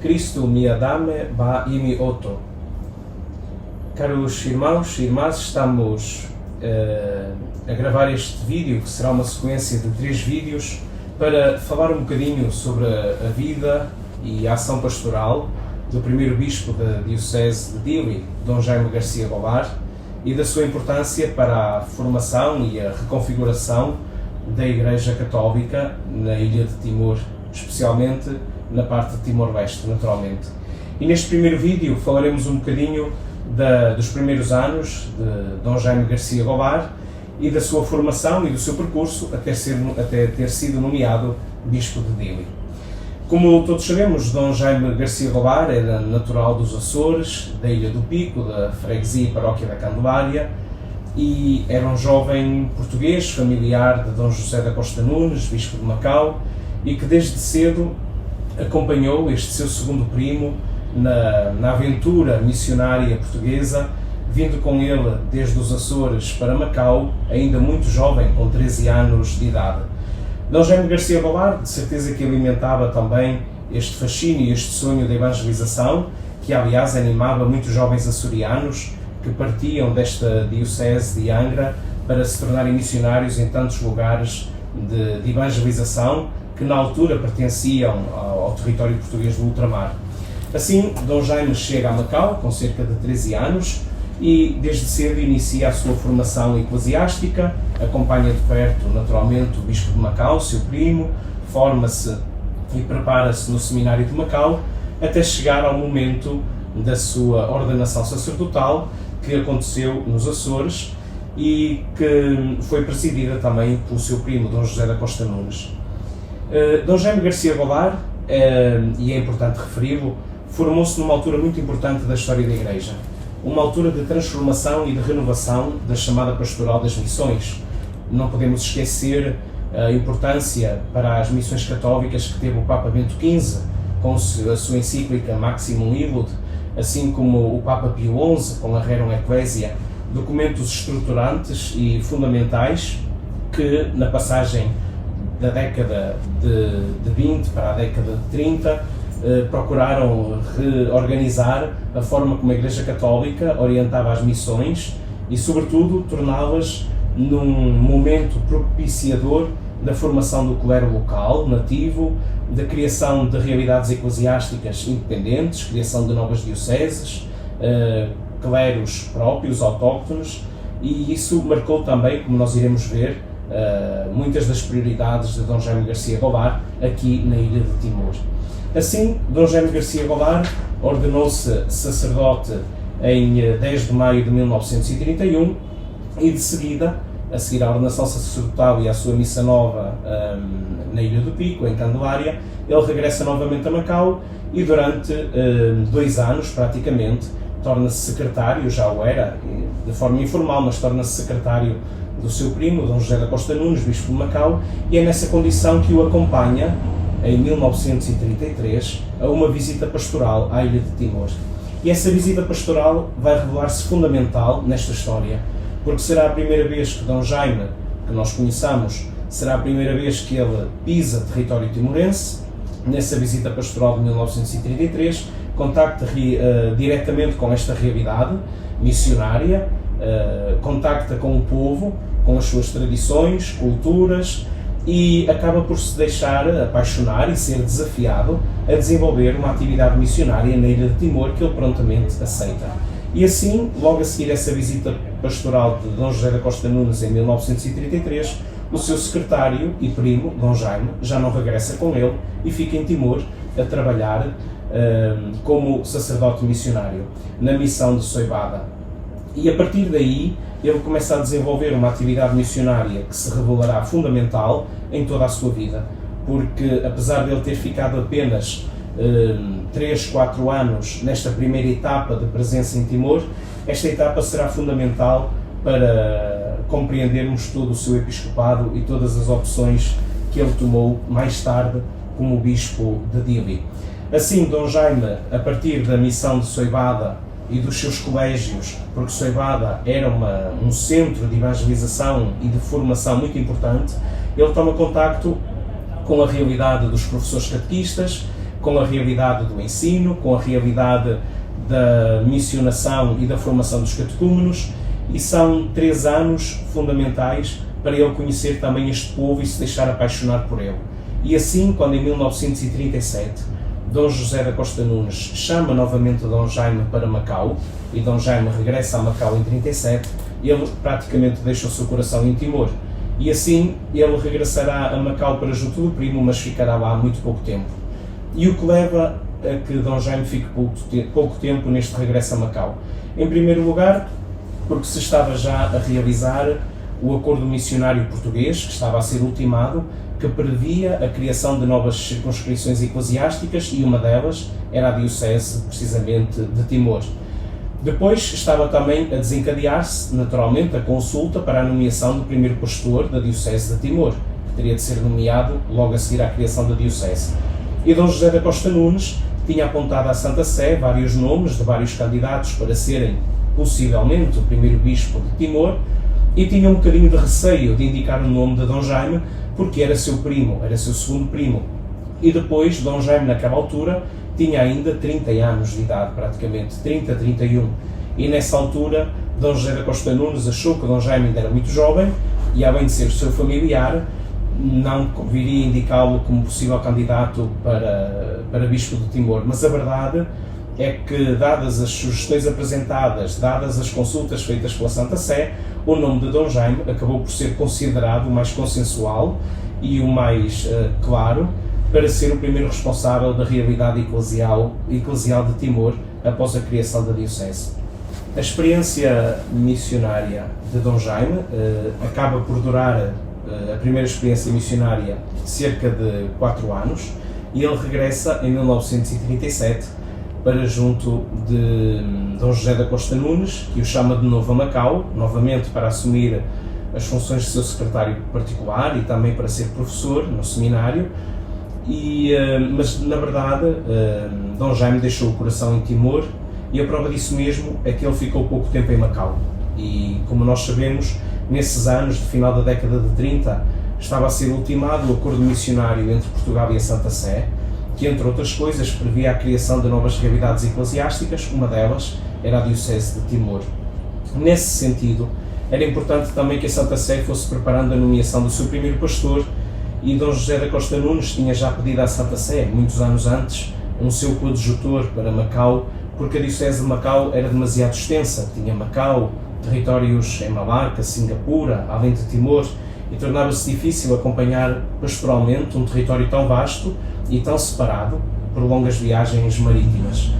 Cristo me adame ba imi oto. Caros irmãos e irmãs, estamos a gravar este vídeo, que será uma sequência de 3 vídeos, para falar um bocadinho sobre a vida e a ação pastoral do primeiro bispo da Diocese de Dili, Dom Jaime Garcia Gobar, e da sua importância para a formação e a reconfiguração da Igreja Católica na Ilha de Timor, especialmente na parte de Timor-Leste, naturalmente. E neste primeiro vídeo falaremos um bocadinho dos primeiros anos de Dom Jaime Garcia Gobar e da sua formação e do seu percurso até ter sido nomeado Bispo de Dili. Como todos sabemos, Dom Jaime Garcia Gobar era natural dos Açores, da Ilha do Pico, da freguesia e paróquia da Candelária, e era um jovem português, familiar de Dom José da Costa Nunes, Bispo de Macau, e que desde cedo acompanhou este seu segundo primo na aventura missionária portuguesa, vindo com ele desde os Açores para Macau, ainda muito jovem, com 13 anos de idade. Dom Jaime Garcia Gobar, de certeza que alimentava também este fascínio e este sonho da evangelização, que aliás animava muitos jovens açorianos que partiam desta diocese de Angra para se tornarem missionários em tantos lugares de evangelização que na altura pertenciam ao território português do ultramar. Assim, Dom Jaime chega a Macau com cerca de 13 anos e desde cedo inicia a sua formação eclesiástica, acompanha de perto, naturalmente, o Bispo de Macau, seu primo, forma-se e prepara-se no Seminário de Macau, até chegar ao momento da sua ordenação sacerdotal, que aconteceu nos Açores e que foi presidida também pelo seu primo, Dom José da Costa Nunes. Dom Jaime Garcia Gobar, e é importante referi-lo, formou-se numa altura muito importante da história da Igreja, uma altura de transformação e de renovação da chamada pastoral das missões. Não podemos esquecer a importância para as missões católicas que teve o Papa Bento XV, com a sua encíclica Maximum Illud, assim como o Papa Pio XI, com a Rerum Ecclesia, documentos estruturantes e fundamentais que, na passagem da década de 20 para a década de 30, procuraram reorganizar a forma como a Igreja Católica orientava as missões e, sobretudo, torná-las num momento propiciador da formação do clero local, nativo, da criação de realidades eclesiásticas independentes, criação de novas dioceses, cleros próprios, autóctonos, e isso marcou também, como nós iremos ver, muitas das prioridades de Dom Jaime Garcia Gobar aqui na Ilha de Timor. Assim, Dom Jaime Garcia Gobar ordenou-se sacerdote em 10 de maio de 1931 e de seguida, a seguir à ordenação sacerdotal e à sua missa nova na Ilha do Pico, em Candelária, ele regressa novamente a Macau e durante 2 anos, praticamente, torna-se secretário, já o era, de forma informal, mas torna-se secretário do seu primo, Dom José da Costa Nunes, Bispo de Macau, e é nessa condição que o acompanha, em 1933, a uma visita pastoral à Ilha de Timor. E essa visita pastoral vai revelar-se fundamental nesta história, porque será a primeira vez que Dom Jaime, que nós conheçamos, será a primeira vez que ele pisa território timorense. Nessa visita pastoral de 1933, contacta diretamente com esta realidade missionária, contacta com o povo, com as suas tradições, culturas, e acaba por se deixar apaixonar e ser desafiado a desenvolver uma atividade missionária na Ilha de Timor, que ele prontamente aceita. E assim, logo a seguir essa visita pastoral de Dom José da Costa Nunes em 1933, o seu secretário e primo, Dom Jaime, já não regressa com ele e fica em Timor a trabalhar como sacerdote missionário na missão de Soibada. E a partir daí, ele começa a desenvolver uma atividade missionária que se revelará fundamental em toda a sua vida, porque apesar de ele ter ficado apenas 3, 4 anos nesta primeira etapa de presença em Timor, esta etapa será fundamental para compreendermos todo o seu episcopado e todas as opções que ele tomou mais tarde como bispo de Dili. Assim, Dom Jaime, a partir da missão de Soibada e dos seus colégios, porque Soibada era um centro de evangelização e de formação muito importante, ele toma contacto com a realidade dos professores catequistas, com a realidade do ensino, com a realidade da missionação e da formação dos catecúmenos, e são 3 anos fundamentais para ele conhecer também este povo e se deixar apaixonar por ele. E assim, quando em 1937 Dom José da Costa Nunes chama novamente Dom Jaime para Macau, e Dom Jaime regressa a Macau em 37, ele praticamente deixa o seu coração em Timor. E assim ele regressará a Macau para junto do primo, mas ficará lá muito pouco tempo. E o que leva a que Dom Jaime fique pouco tempo neste regresso a Macau? Em primeiro lugar, porque se estava já a realizar o acordo missionário português, que estava a ser ultimado, que previa a criação de novas circunscrições eclesiásticas, e uma delas era a diocese, precisamente, de Timor. Depois estava também a desencadear-se, naturalmente, a consulta para a nomeação do primeiro pastor da diocese de Timor, que teria de ser nomeado logo a seguir à criação da diocese. E Dom José da Costa Nunes tinha apontado à Santa Sé vários nomes de vários candidatos para serem, possivelmente, o primeiro bispo de Timor, e tinha um bocadinho de receio de indicar o nome de Dom Jaime, porque era seu primo, era seu segundo primo. E depois, Dom Jaime, naquela altura, tinha ainda 30 anos de idade, praticamente, 30, 31. E nessa altura, Dom José da Costa Nunes achou que Dom Jaime ainda era muito jovem, e além de ser seu familiar, não viria indicá-lo como possível candidato para bispo de Timor. Mas a verdade é que, dadas as sugestões apresentadas, dadas as consultas feitas pela Santa Sé, o nome de Dom Jaime acabou por ser considerado o mais consensual e o mais claro para ser o primeiro responsável da realidade eclesial de Timor após a criação da diocese. A experiência missionária de Dom Jaime acaba por durar, a primeira experiência missionária, cerca de 4 anos, e ele regressa em 1937 para junto de Dom José da Costa Nunes, que o chama de novo a Macau, novamente para assumir as funções de seu secretário particular e também para ser professor no seminário. Mas, na verdade, Dom Jaime deixou o coração em Timor, e a prova disso mesmo é que ele ficou pouco tempo em Macau. E, como nós sabemos, nesses anos, de final da década de 30, estava a ser ultimado o acordo missionário entre Portugal e a Santa Sé, que, entre outras coisas, previa a criação de novas realidades eclesiásticas. Uma delas era a diocese de Timor. Nesse sentido, era importante também que a Santa Sé fosse preparando a nomeação do seu primeiro pastor, e Dom José da Costa Nunes tinha já pedido à Santa Sé, muitos anos antes, um seu coadjutor para Macau, porque a diocese de Macau era demasiado extensa. Tinha Macau, territórios em Malaca, Singapura, além de Timor, e tornava-se difícil acompanhar pastoralmente um território tão vasto e tão separado por longas viagens marítimas.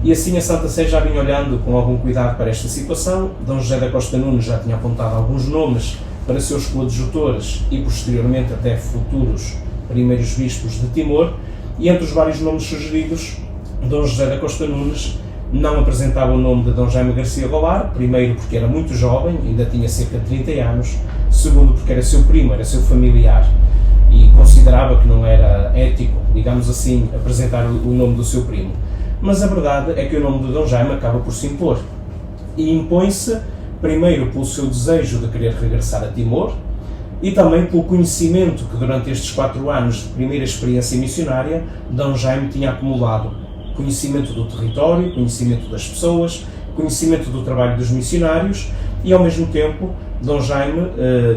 E assim a Santa Sé já vinha olhando com algum cuidado para esta situação. Dom José da Costa Nunes já tinha apontado alguns nomes para seus coadjutores e posteriormente até futuros primeiros bispos de Timor, e entre os vários nomes sugeridos, Dom José da Costa Nunes não apresentava o nome de Dom Jaime Garcia Goulart, primeiro porque era muito jovem, ainda tinha cerca de 30 anos, segundo porque era seu primo, era seu familiar, e considerava que não era ético, digamos assim, apresentar o nome do seu primo. Mas a verdade é que o nome de Dom Jaime acaba por se impor, e impõe-se primeiro pelo seu desejo de querer regressar a Timor, e também pelo conhecimento que durante estes 4 anos de primeira experiência missionária, Dom Jaime tinha acumulado. Conhecimento do território, conhecimento das pessoas, conhecimento do trabalho dos missionários, e ao mesmo tempo Dom Jaime,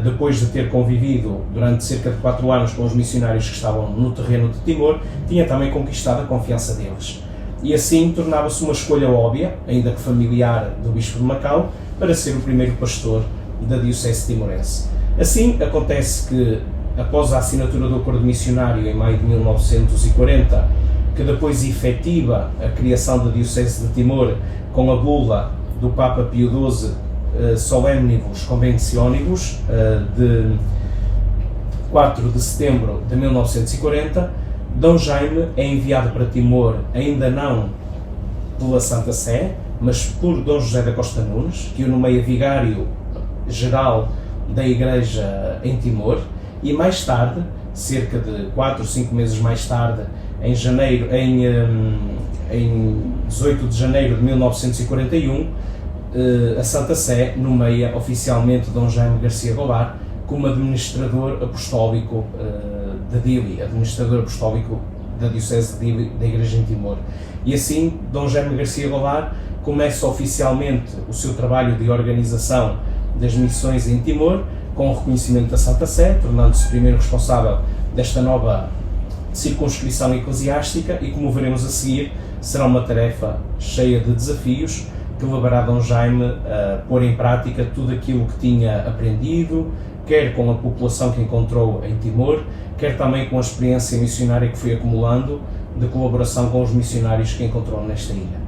depois de ter convivido durante cerca de 4 anos com os missionários que estavam no terreno de Timor, tinha também conquistado a confiança deles. E assim tornava-se uma escolha óbvia, ainda que familiar, do Bispo de Macau, para ser o primeiro pastor da diocese timorense. Assim, acontece que, após a assinatura do acordo missionário em maio de 1940, que depois efetiva a criação da diocese de Timor com a bula do Papa Pio XII Solemnibus Conventionibus de 4 de setembro de 1940, Dom Jaime é enviado para Timor, ainda não pela Santa Sé, mas por Dom José da Costa Nunes, que o nomeia vigário-geral da Igreja em Timor, e mais tarde, cerca de 4 ou 5 meses mais tarde, em 18 de janeiro de 1941, a Santa Sé nomeia oficialmente Dom Jaime Garcia Goulart como administrador apostólico de Dili, administrador apostólico da Diocese da Igreja em Timor. E assim, Dom Jaime Garcia Goulart começa oficialmente o seu trabalho de organização das missões em Timor, com o reconhecimento da Santa Sé, tornando-se primeiro responsável desta nova circunscrição eclesiástica, e como veremos a seguir, será uma tarefa cheia de desafios que levará Dom Jaime a pôr em prática tudo aquilo que tinha aprendido, quer com a população que encontrou em Timor, quer também com a experiência missionária que foi acumulando de colaboração com os missionários que encontrou nesta ilha.